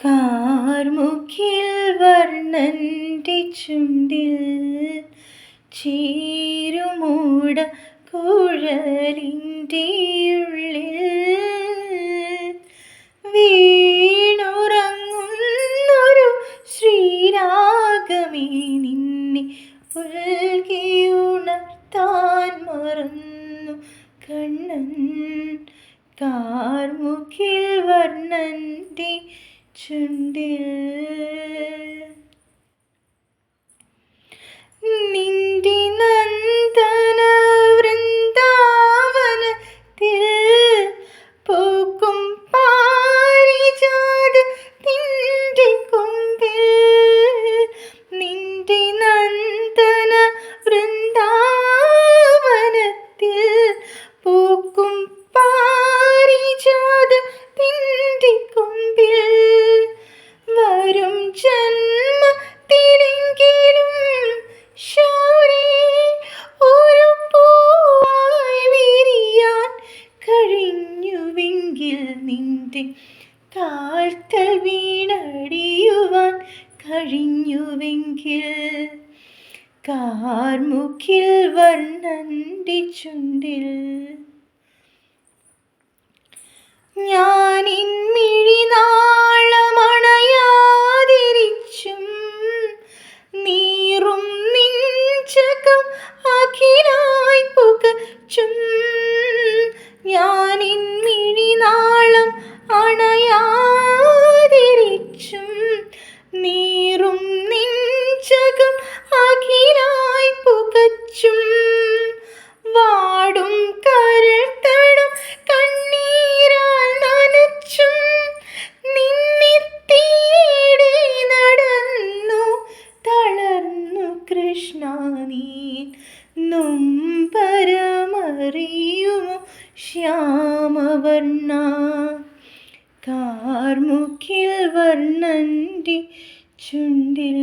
കാർമുകിൽ വർണ്ണന്റെ ചുണ്ടിൽ ചീരുമൂട കുഴലിൻ്റെ ഉള്ളിൽ വീണുറങ്ങുന്നൊരു ശ്രീരാഗമേ നിന്നെ ഉൽകിയുണർത്താൻ മറന്നു കണ്ണൻ. കാർമുകിൽ വർണ്ണന്റെ ചുണ്ടിൽ നിന്റെ നന്ദന വൃന്ദാവനത്തിൽ പൂക്കും പാരിജാതത്തിൻ്റെ കൊമ്പിൽ. നിന്റെ നന്ദന വൃന്ദാവനത്തിൽ പൂക്കും പാരിജാതത്തിൻ്റെ കൊമ്പിൽ. വരും ജന്മത്തിലെങ്കിലും ശൗരേ ഒരു പൂവായി വിരിയാൻ കഴിഞ്ഞുവെങ്കിൽ, നിന്റെ കാൽക്കൽ വീണടിയുവാൻ കഴിഞ്ഞുവെങ്കിൽ. കാർമുകിൽ വർണ്ണന്റെ ചുണ്ടിൽ ഞാനിൻ മിഴിനാളമണയാതിരിച്ചും നീറും നെഞ്ചകം അഖിലായി പുകച്ചും. ഞാനിൻ മിഴിനാളം അണയാതിരിച്ചും നീറും നെഞ്ചകം അഖിലായി പുകച്ചും. വാടും കരൾത്തടം കണ്ണീരാൽ നനച്ചും നിന്നെ തേടി നടന്നു തളർന്നു കൃഷ്ണ. നീ നൊമ്പരമറിയുമോ ശ്യാമവർണ്ണ. കാർമുകിൽ വർണ്ണന്റെ ചുണ്ടിൽ